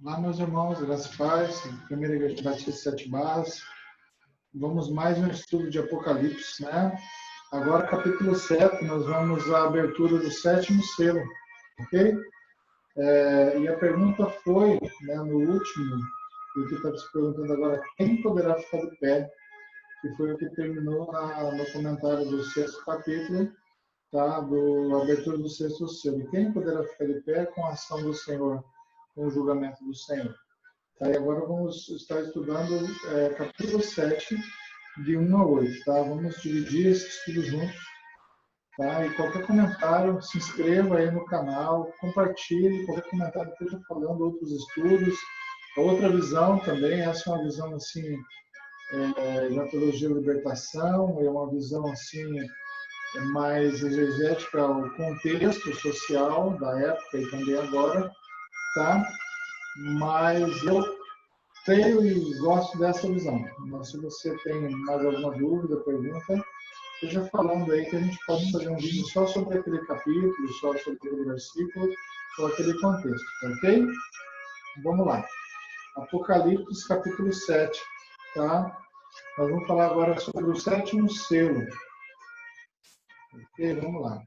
Olá, meus irmãos, graças e paz, Primeira Igreja Batista de Sete Barras. Vamos mais um estudo de Apocalipse, né? Agora, capítulo 7, nós vamos à abertura do sétimo selo, ok? E a pergunta foi, né, no último, e o que está se perguntando agora, quem poderá ficar de pé? Que foi o que terminou no comentário do sexto capítulo, tá? A abertura do sexto selo. Quem poderá ficar de pé com a ação do Senhor, com o julgamento do Senhor? Tá, e agora vamos estar estudando capítulo 7, de 1 a 8. Tá? Vamos dividir esse estudo juntos. Tá? E qualquer comentário, se inscreva aí no canal, compartilhe qualquer comentário que esteja falando outros estudos, outra visão também. Essa é uma visão assim, de antologia e libertação, é uma visão assim, mais exegética ao contexto social da época e também agora. Tá? Mas eu creio e gosto dessa visão. Mas se você tem mais alguma dúvida, pergunta, esteja falando aí que a gente pode fazer um vídeo só sobre aquele capítulo, só sobre aquele versículo, ou aquele contexto, ok? Vamos lá. Apocalipse, capítulo 7, tá? Nós vamos falar agora sobre o sétimo selo. Ok? Vamos lá.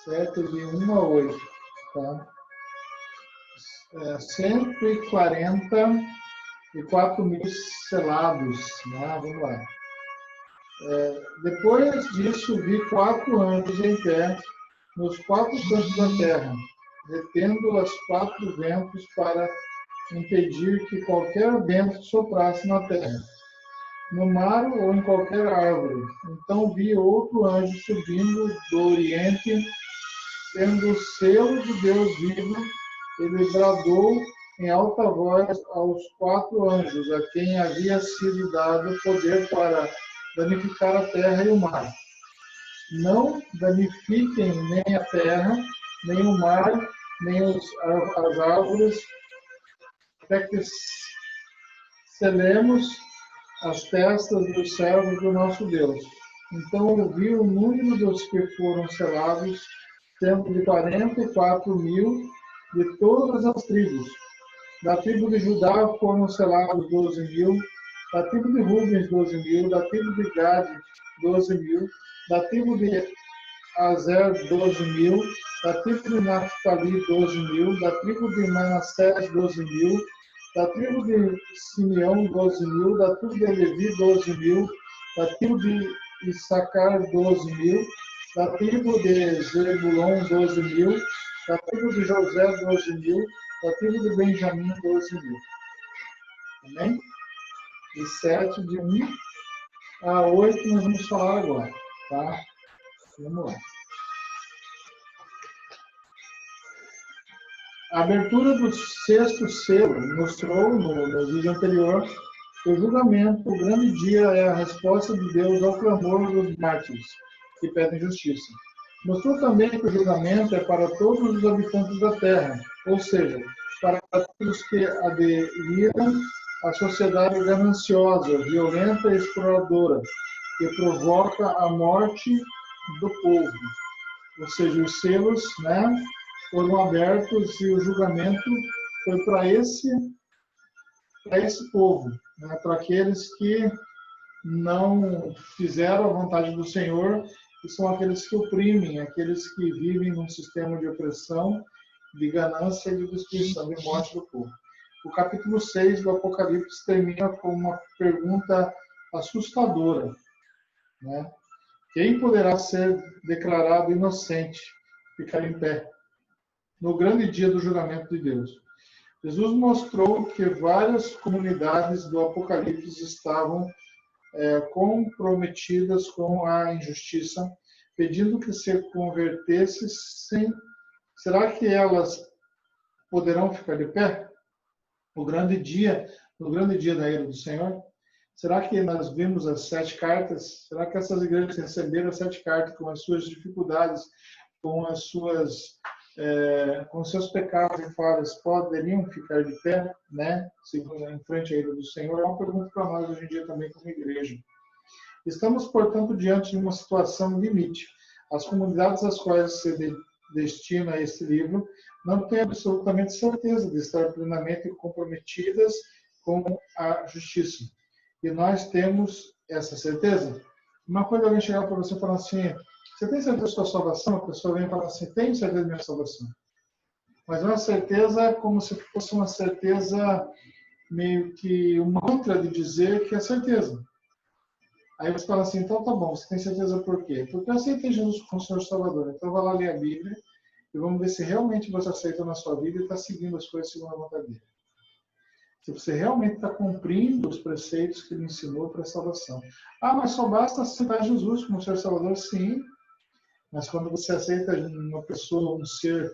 7 de 1 a 8, tá? 144 mil selados, né? Vamos lá. Depois disso, vi 4 anjos em pé nos 4 cantos da terra, retendo os 4 ventos para impedir que qualquer vento soprasse na terra, no mar ou em qualquer árvore. Então vi outro anjo subindo do oriente, tendo o selo de Deus vivo. Ele bradou em alta voz aos 4 anjos, a quem havia sido dado poder para danificar a terra e o mar. Não danifiquem nem a terra, nem o mar, nem as árvores, até que selemos as testas dos servos do nosso Deus. Então ouvi o número dos que foram selados, sendo de 44 mil de todas as tribos. Da tribo de Judá foram selados 12 mil, da tribo de Rubens 12 mil, da tribo de Gade 12 mil, da tribo de Azer 12 mil, da tribo de Naphtali 12 mil, da tribo de Manassés 12 mil, da tribo de Simeão 12 mil, da tribo de Levi 12 mil, da tribo de Issacar 12 mil, da tribo de Zebulon 12 mil, da tribo de José 12 mil, da tribo de Benjamim 12 mil. Amém? E 7 de 1 a 8 nós vamos falar agora, tá? Vamos lá. A abertura do sexto selo mostrou no vídeo anterior que o julgamento, o grande dia, é a resposta de Deus ao clamor dos mártires que pedem justiça. Mostrou também que o julgamento é para todos os habitantes da terra, ou seja, para aqueles que aderiram à sociedade gananciosa, violenta e exploradora, que provoca a morte do povo. Ou seja, os selos, né, foram abertos e o julgamento foi para esse povo, né, para aqueles que não fizeram a vontade do Senhor, que são aqueles que oprimem, aqueles que vivem num sistema de opressão, de ganância e de destruição e morte do povo. O capítulo 6 do Apocalipse termina com uma pergunta assustadora, né? Quem poderá ser declarado inocente, ficar em pé, no grande dia do julgamento de Deus? Jesus mostrou que várias comunidades do Apocalipse estavam comprometidas com a injustiça, pedindo que se convertesse. Será que elas poderão ficar de pé no grande dia da ira do Senhor? Será que nós vimos as 7 cartas? Será que essas igrejas receberam as 7 cartas com as suas dificuldades, com as suas com seus pecados e falhas, poderiam ficar de pé, né, em frente à ira do Senhor? É uma pergunta para nós hoje em dia também como igreja. Estamos, portanto, diante de uma situação limite. As comunidades às quais se destina esse livro não têm absolutamente certeza de estar plenamente comprometidas com a justiça. E nós temos essa certeza. Uma coisa é alguém chegar para você e falar assim, você tem certeza da sua salvação? A pessoa vem e fala assim, tenho certeza da minha salvação. Mas uma certeza como se fosse uma certeza meio que um mantra de dizer que é certeza. Aí você fala assim, então tá bom, você tem certeza por quê? Porque eu aceitei Jesus como Senhor Salvador. Então vai lá ler a Bíblia e vamos ver se realmente você aceita na sua vida e está seguindo as coisas segundo a vontade dele. Se você realmente está cumprindo os preceitos que ele ensinou para a salvação. Ah, mas só basta aceitar Jesus como Senhor Salvador? Sim. Mas quando você aceita uma pessoa, um ser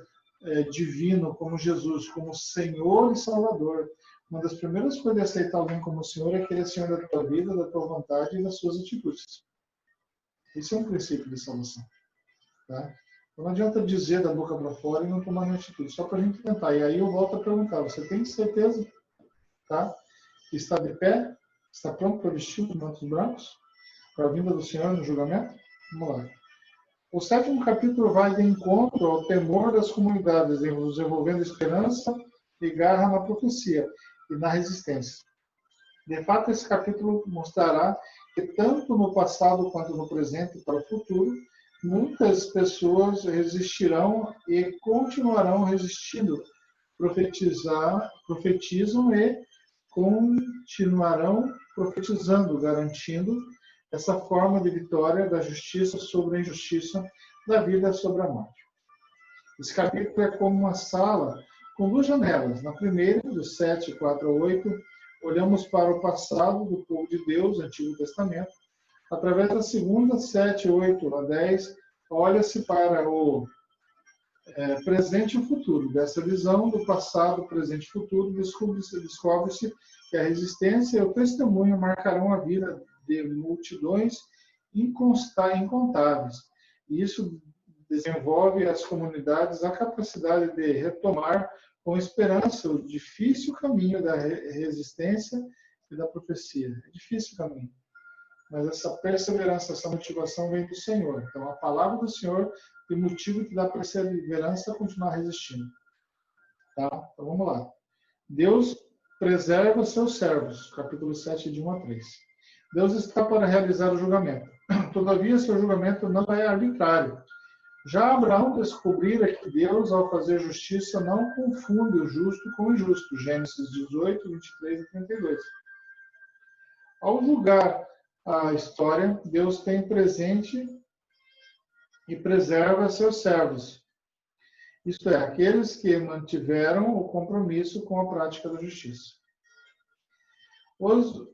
divino como Jesus, como Senhor e Salvador, uma das primeiras coisas de aceitar alguém como Senhor é que ele é Senhor da tua vida, da tua vontade e das suas atitudes. Esse é um princípio de salvação. Tá? Então não adianta dizer da boca para fora e não tomar nenhuma atitude, só para a gente tentar. E aí eu volto a perguntar, você tem certeza, tá? Que está de pé? Está pronto para vestir os mantos brancos? Para a vinda do Senhor no julgamento? Vamos lá. O 7º capítulo vai de encontro ao temor das comunidades, desenvolvendo esperança e garra na profecia e na resistência. De fato, esse capítulo mostrará que tanto no passado quanto no presente e para o futuro, muitas pessoas resistirão e continuarão resistindo, profetizam e continuarão profetizando, garantindo essa forma de vitória da justiça sobre a injustiça, da vida sobre a morte. Esse capítulo é como uma sala com 2 janelas. Na primeira, dos 7, 4 a 8, olhamos para o passado do povo de Deus, Antigo Testamento. Através da segunda, 7, 8 a 10, olha-se para o presente e o futuro. Dessa visão do passado, presente e futuro, descobre-se que a resistência e o testemunho marcarão a vida de multidões incontáveis. E isso desenvolve as comunidades a capacidade de retomar com esperança o difícil caminho da resistência e da profecia. É difícil o caminho. Mas essa perseverança, essa motivação vem do Senhor. Então, a palavra do Senhor tem motivo que dá perseverança a continuar resistindo. Tá? Então, vamos lá. Deus preserva seus servos. Capítulo 7, de 1 a 3. Deus está para realizar o julgamento. Todavia, seu julgamento não é arbitrário. Já Abraão descobrira que Deus, ao fazer justiça, não confunde o justo com o injusto. Gênesis 18, 23 e 32. Ao julgar a história, Deus tem presente e preserva seus servos. Isto é, aqueles que mantiveram o compromisso com a prática da justiça. Os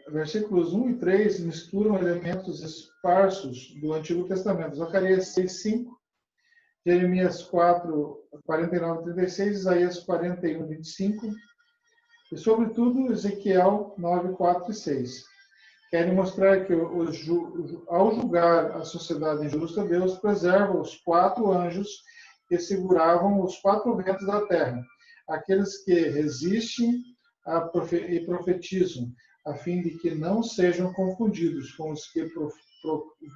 versículos 1 e 3 misturam elementos esparsos do Antigo Testamento. Zacarias 6, 5, Jeremias 4, 49 e 36, Isaías 41, 25 e, sobretudo, Ezequiel 9, 4 e 6. Querem mostrar que, ao julgar a sociedade injusta, Deus preserva os 4 anjos que seguravam os 4 ventos da terra, aqueles que resistem e profetizam, a fim de que não sejam confundidos com os que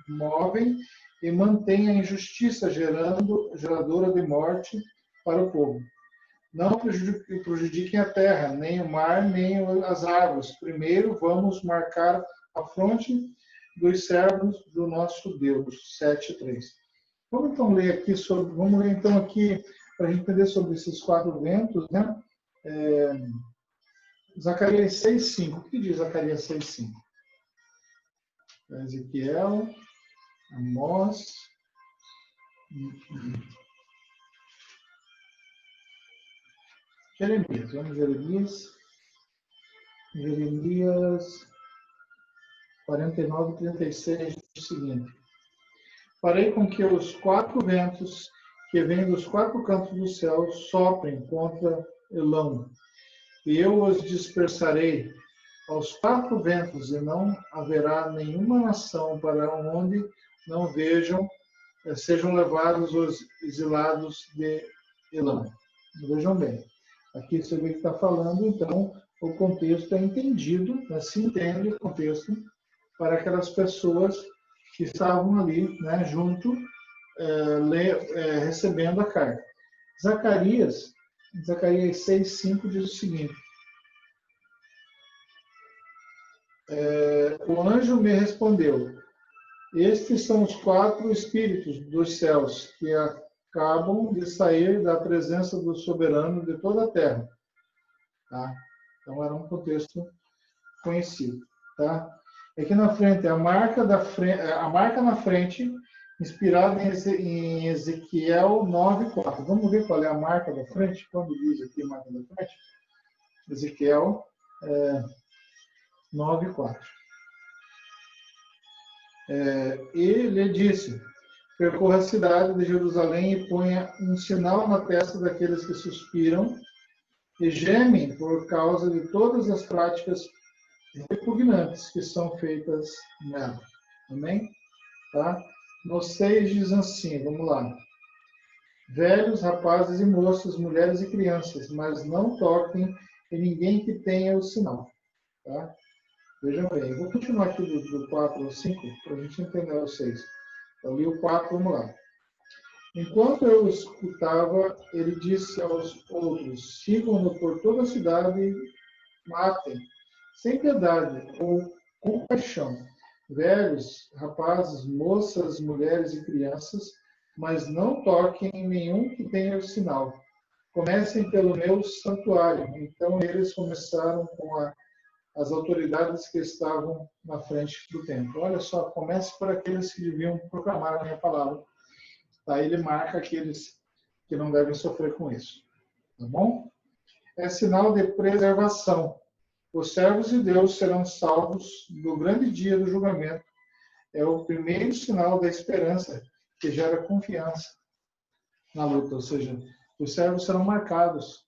promovem e mantêm a injustiça geradora de morte para o povo. Não prejudiquem a terra, nem o mar, nem as árvores. Primeiro vamos marcar a fronte dos servos do nosso Deus. 7:3. Vamos então ler aqui para a gente entender sobre esses 4 ventos, né? Zacarias 6:5. O que diz Zacarias 6:5? Ezequiel, Amós, Jeremias. Vamos Jeremias. Jeremias 49 e 36 diz o seguinte: farei com que os 4 ventos que vêm dos 4 cantos do céu soprem contra Elão, e eu os dispersarei aos 4 ventos, e não haverá nenhuma nação para onde não sejam levados os exilados de Elão. Vejam bem, aqui você vê que está falando, então, o contexto é entendido, né? Se entende o contexto para aquelas pessoas que estavam ali, né, junto, recebendo a carta. Zacarias 6:5 diz o seguinte: o anjo me respondeu: estes são os 4 espíritos dos céus que acabam de sair da presença do soberano de toda a terra. Tá? Então era um contexto conhecido. Tá? Aqui na frente, a marca na frente, inspirada em Ezequiel 9:4. Vamos ver qual é a marca da frente? Quando diz aqui a marca da frente? Ezequiel 9:4. E lhe disse: percorra a cidade de Jerusalém e ponha um sinal na testa daqueles que suspiram e gemem por causa de todas as práticas repugnantes que são feitas nela. Amém? Tá? No 6 diz assim, vamos lá. Velhos, rapazes e moças, mulheres e crianças, mas não toquem em ninguém que tenha o sinal. Tá? Vejam bem, eu vou continuar aqui do 4 ao 5, para a gente entender o 6. Eu li o 4, vamos lá. Enquanto eu escutava, ele disse aos outros: sigam-no por toda a cidade e matem, sem piedade ou compaixão, velhos, rapazes, moças, mulheres e crianças, mas não toquem em nenhum que tenha o sinal. Comecem pelo meu santuário. Então eles começaram com as autoridades que estavam na frente do templo. Olha só, comece por aqueles que deviam proclamar a minha palavra. Tá? Ele marca aqueles que não devem sofrer com isso. Tá bom? É sinal de preservação. Os servos de Deus serão salvos do grande dia do julgamento. É o primeiro sinal da esperança que gera confiança na luta. Ou seja, os servos serão marcados,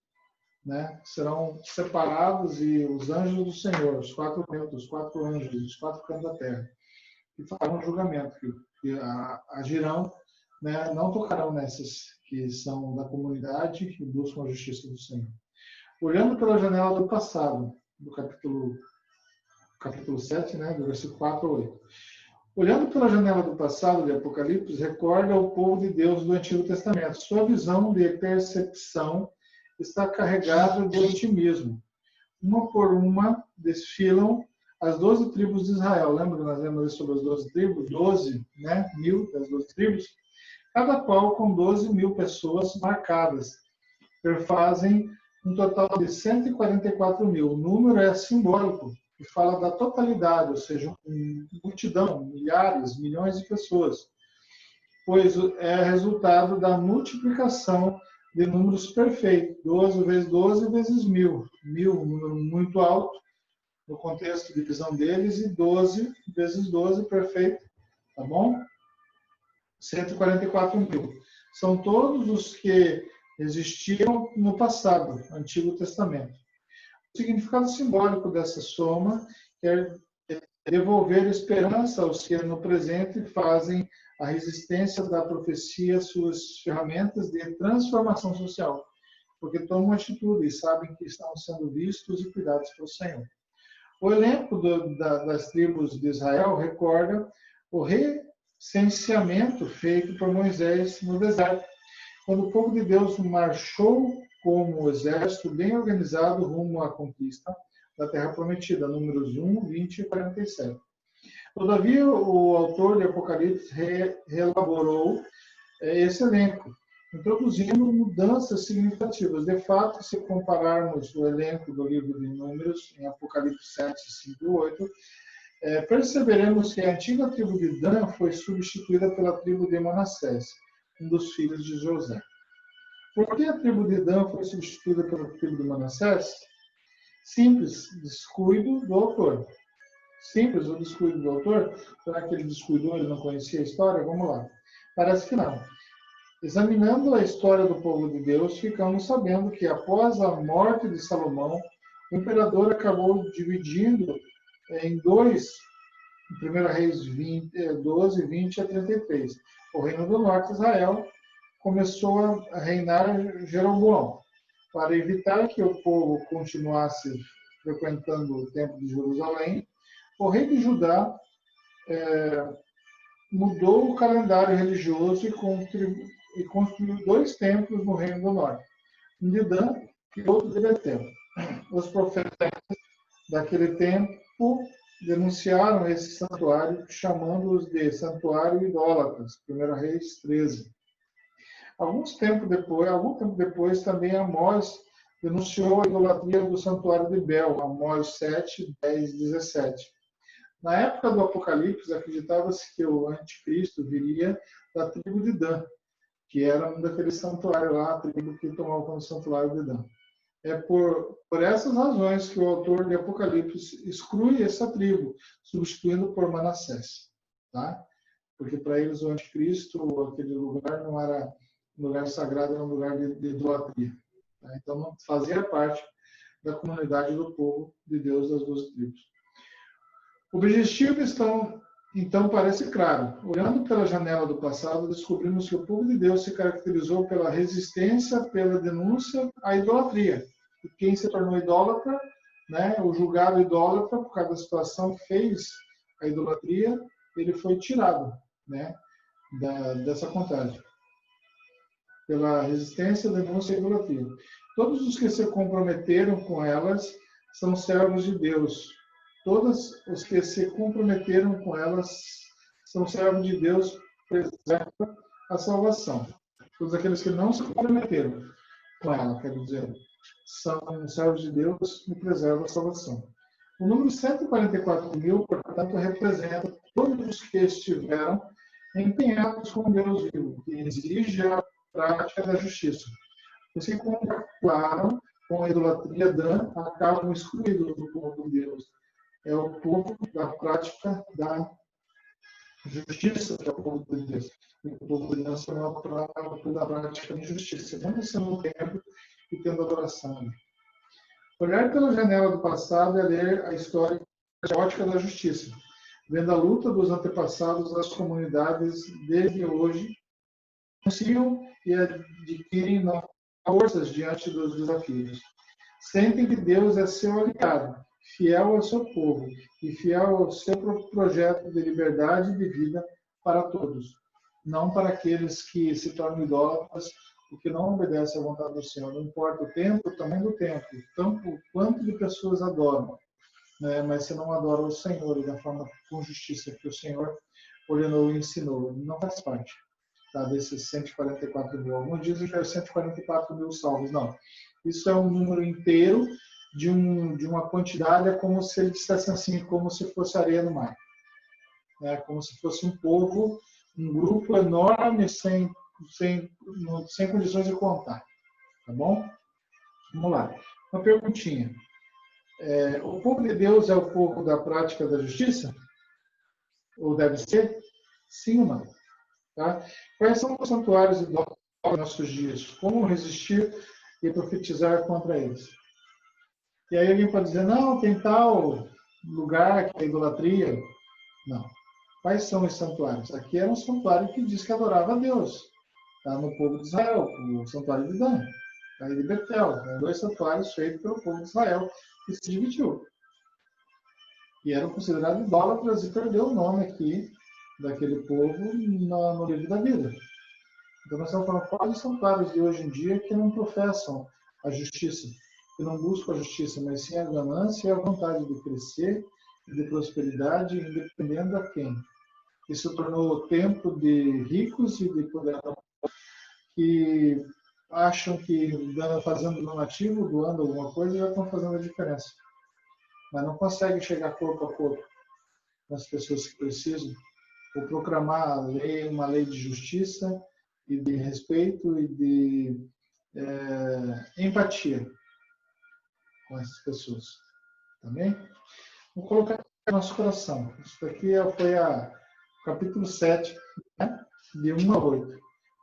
né? Serão separados e os anjos do Senhor, os 4 ventos, os 4 anjos, os 4 cantos da terra, que farão julgamento, que agirão, né? Não tocarão nessas que são da comunidade e buscam a justiça do Senhor. Olhando pela janela do passado, do capítulo 7, né, do versículo 4 a 8. Olhando pela janela do passado de Apocalipse, recorda o povo de Deus do Antigo Testamento. Sua visão de percepção está carregada de otimismo. Uma por uma desfilam as 12 tribos de Israel. Lembra que nós lemos sobre as 12 tribos? 12, né? 1000 das 12 tribos. Cada qual com 12.000 pessoas marcadas. Perfazem um total de 144.000. O número é simbólico e fala da totalidade, ou seja, multidão, milhares, milhões de pessoas, pois é resultado da multiplicação de números perfeitos, 12 vezes 12 vezes 1.000. 1.000, um número muito alto no contexto de visão deles, e 12 vezes 12 perfeito, tá bom? 144.000. São todos os que existiam no passado, Antigo Testamento. O significado simbólico dessa soma é devolver esperança aos que no presente fazem a resistência da profecia suas ferramentas de transformação social, porque tomam atitude e sabem que estão sendo vistos e cuidados pelo Senhor. O elenco das tribos de Israel recorda o recenseamento feito por Moisés no deserto, quando o povo de Deus marchou como exército bem organizado rumo à conquista da Terra Prometida, números 1, 20 e 47. Todavia, o autor de Apocalipse reelaborou esse elenco, introduzindo mudanças significativas. De fato, se compararmos o elenco do livro de Números, em Apocalipse 7, 5 e 8, perceberemos que a antiga tribo de Dan foi substituída pela tribo de Manassés, um dos filhos de José. Por que a tribo de Dan foi substituída pela tribo de Manassés? Simples, descuido do autor. Simples o descuido do autor? Será que ele descuidou, ele não conhecia a história? Vamos lá. Parece que não. Examinando a história do povo de Deus, ficamos sabendo que após a morte de Salomão, o imperador acabou dividindo em dois, em 1 Reis 12, 20 a 33. O reino do norte, Israel, começou a reinar Jeroboão. Para evitar que o povo continuasse frequentando o templo de Jerusalém, o rei de Judá mudou o calendário religioso e construiu 2 templos no Reino do Norte, um de Dan e outro de Betel. Os profetas daquele tempo denunciaram esse santuário, chamando-os de santuário idólatras, 1 Reis 13. Algum tempo depois, também Amós denunciou a idolatria do santuário de Bel, Amós 7, 10, 17. Na época do Apocalipse, acreditava-se que o anticristo viria da tribo de Dan, que era um daqueles santuários lá, a tribo que tomava como santuário de Dan. É por essas razões que o autor de Apocalipse exclui essa tribo, substituindo por Manassés. Tá? Porque para eles o anticristo, aquele lugar, não era um lugar sagrado, era um lugar de idolatria. Tá? Então não fazia parte da comunidade do povo de Deus das 12 tribos. O objetivo então parece claro. Olhando pela janela do passado, descobrimos que o povo de Deus se caracterizou pela resistência, pela denúncia à idolatria. E quem se tornou idólatra, né, o julgado idólatra, por causa da situação que fez a idolatria, ele foi tirado, né, dessa contagem. Pela resistência, denúncia e idolatria. Todos os que se comprometeram com elas são servos de Deus. Todos os que se comprometeram com elas são servos de Deus, preserva a salvação. Todos aqueles que não se comprometeram com ela, quer dizer, são servos de Deus e preservam a salvação. O número 144.000, portanto, representa todos os que estiveram empenhados com Deus vivo, que exige a prática da justiça. Os que compactuaram com a idolatria Dan acabam excluídos do povo de Deus. É o povo da prática da justiça, que é o povo de Deus. E o povo de Deus não é o povo da prática da justiça. Não sendo no templo e tendo adoração. Olhar pela janela do passado é ler a história caótica da justiça, vendo a luta dos antepassados das comunidades desde hoje, anunciam e adquirem forças diante dos desafios. Sentem que Deus é seu aliado, fiel ao seu povo e fiel ao seu projeto de liberdade e de vida para todos, não para aqueles que se tornam idólatras, o que não obedece à vontade do Senhor. Não importa o tempo, o tamanho do tempo, tanto quanto de pessoas adoram, né? Mas se não adora o Senhor e da forma com justiça que o Senhor ordenou e ensinou, não faz parte, tá, desses 144.000. Alguns dizem que é 144.000 salvos. Não. Isso é um número inteiro de uma quantidade, é como se ele dissesse assim, como se fosse areia no mar. É como se fosse um povo, um grupo enorme, sem condições de contar. Tá bom? Vamos lá. Uma perguntinha. O povo de Deus é o povo da prática da justiça? Ou deve ser? Sim ou não? Tá? Quais são os santuários idólatras nos nossos dias? Como resistir e profetizar contra eles? E aí alguém pode dizer, não, tem tal lugar que é idolatria. Não. Quais são os santuários? Aqui era um santuário que diz que adorava a Deus. Tá? No povo de Israel, o santuário de Dan, aí de Betel. Né? 2 santuários feitos pelo povo de Israel, que se dividiu. E eram considerados idólatras e perdeu o nome aqui daquele povo no livro da vida. Então nós estamos falando quais os santuários de hoje em dia que não professam a justiça, que não buscam a justiça, mas sim a ganância e a vontade de crescer e de prosperidade, independendo da quem. Isso tornou o tempo de ricos e de poderosos que acham que fazendo donativo, doando alguma coisa, já estão fazendo a diferença. Mas não conseguem chegar corpo a corpo nas pessoas que precisam, ou proclamar uma lei de justiça e de respeito e de empatia com essas pessoas. Também? Vamos colocar no nosso coração. Isso aqui foi o capítulo 7, né? De 1 a 8.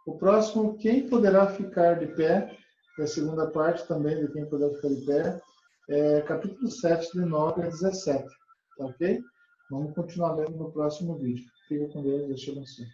O próximo, quem poderá ficar de pé, é a segunda parte também de quem poderá ficar de pé, é capítulo 7, de 9 a 17. Tá ok? Vamos continuar lendo no próximo vídeo. Fica com Deus, Deus te abençoe.